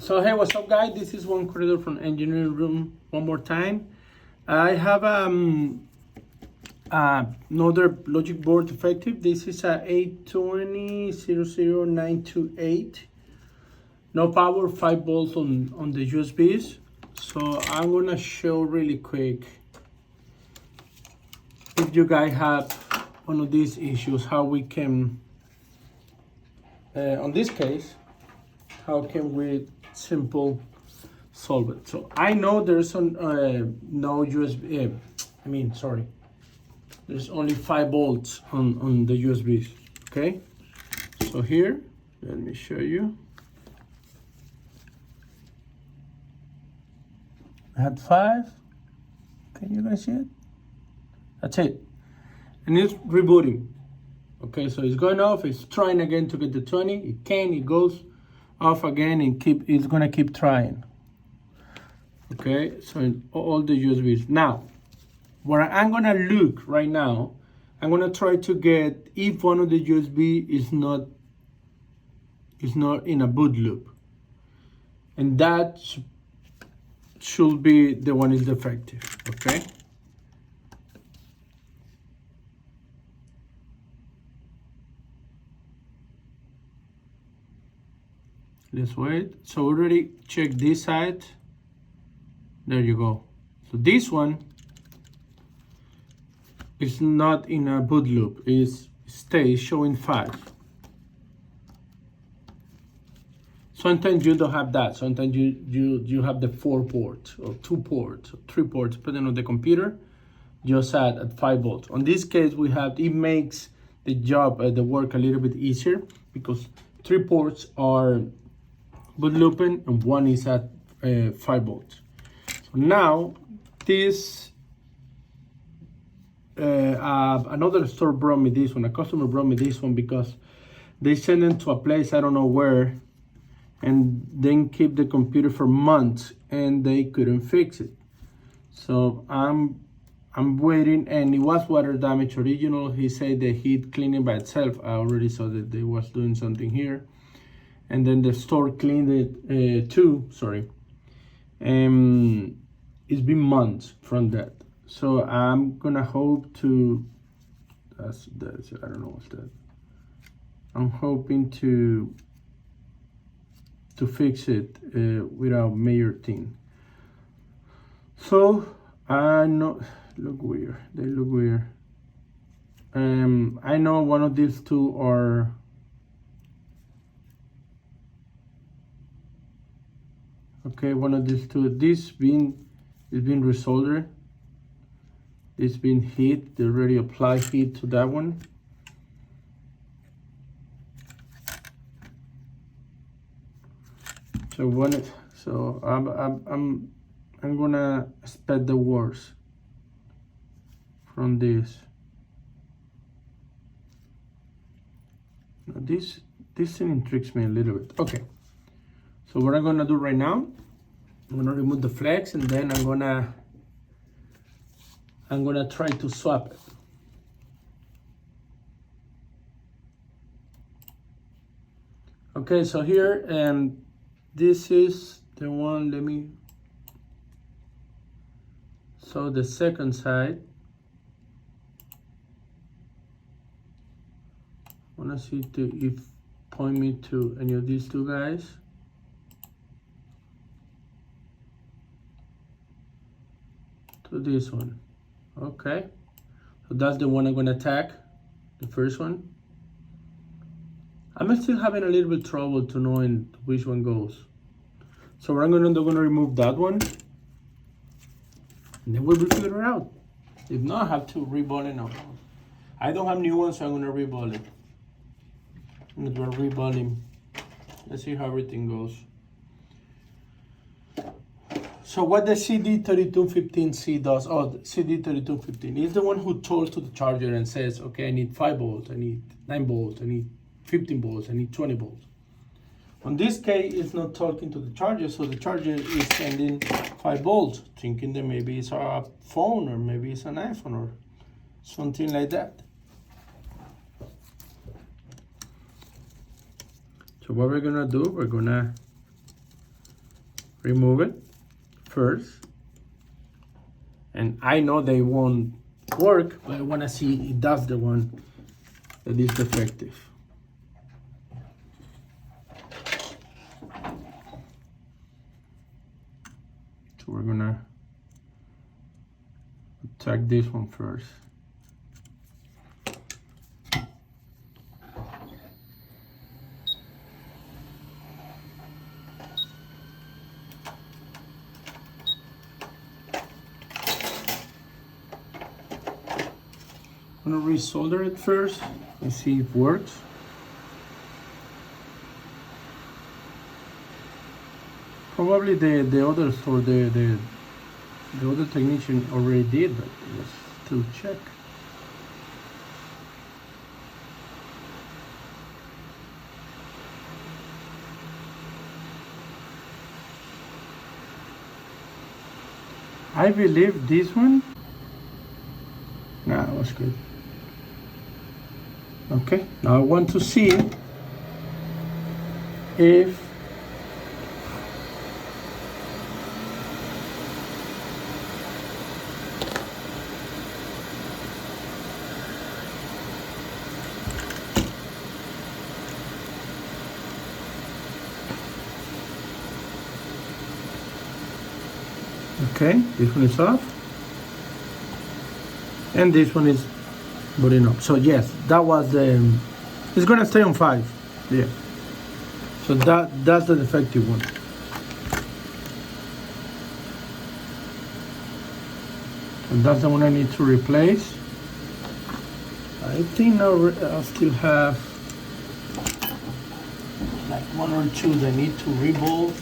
So hey, what's up guys? This is One Corridor from Engineering Room one more time. I have another logic board effective. This is a A1706. No power, 5 volts on the USBs. So I'm gonna show really quick if you guys have one of these issues, how we can, on this case, how can we simple solve it. So I know there's no USB, there's only 5 volts on the USBs, okay? So here, let me show you. I had 5, can you guys see it? That's it, and it's rebooting. Okay, so it's going off, it's trying again to get the 20, it goes off again and it's gonna keep trying. Okay, so in all the USBs. Now, where I'm gonna look right now, I'm gonna try to get if one of the USB is not in a boot loop. And that should be the one is defective, okay? Let's wait. So already check this side. There you go. So this one is not in a boot loop. It stays showing 5. Sometimes you don't have that. Sometimes you have the 4 ports or 2 ports or 3 ports, depending on the computer. Just at 5 volts. On this case, it makes the job, the work a little bit easier because 3 ports are boot looping and 1 is at 5 volts. So now this another store brought me this one, a customer brought me this one because they sent it to a place I don't know where and then keep the computer for months and they couldn't fix it. So I'm waiting, and it was water damage original. He said the heat cleaning by itself. I already saw that they was doing something here. And then the store cleaned it too, sorry. It's been months from that. So I'm gonna hope to, that's I don't know what's that. I'm hoping to fix it without major thing. So I know, look weird, they look weird. I know one of these two are, okay, one of these two, this is being resoldered. It's been heat, they already applied heat to that one. So I'm gonna expect the worst from this. Now this thing intrigues me a little bit. Okay, so what I'm gonna do right now, I'm gonna remove the flex and then I'm gonna try to swap it. Okay, so here this is the one. So the second side, I wanna see if point me to any of these two guys. To this one. Okay, so that's the one I'm gonna attack, the first one. I'm still having a little bit trouble to knowing which one goes. So what I'm gonna do, I'm gonna remove that one, and then we'll figure it out. If not, I have to reball it now. I don't have new ones, so I'm gonna reball it. I'm gonna do a reballing. Let's see how everything goes. So what the CD3215C does, the CD3215 is the one who talks to the charger and says, okay, I need 5 volts, I need 9 volts, I need 15 volts, I need 20 volts. On this case, it's not talking to the charger, so the charger is sending 5 volts, thinking that maybe it's a phone or maybe it's an iPhone or something like that. So what we're gonna do, we're gonna remove it first. And I know they won't work, but I want to see if that's the one that is defective. So we're gonna attack this one first. I'm gonna resolder it first and see if it works. Probably the others or the other technician already did, but let's still check. I believe this one. Nah, that was good. Okay, now I want to see if okay, this one is off. And this one is booting up. So yes, that was the, it's gonna stay on 5. Yeah. So that's the defective one. And that's the one I need to replace. I think now I still have like 1 or 2 that need to rebuild.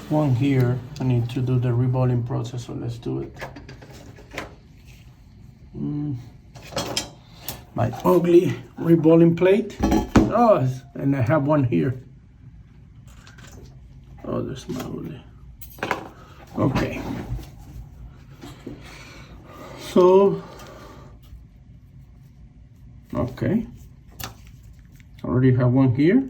One here, I need to do the rebolling process, so let's do it. My ugly rebolling plate. Oh, and I have one here. Oh, there's my ugly. Okay. So, okay. I already have one here.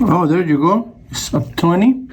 Oh, there you go. It's up 20.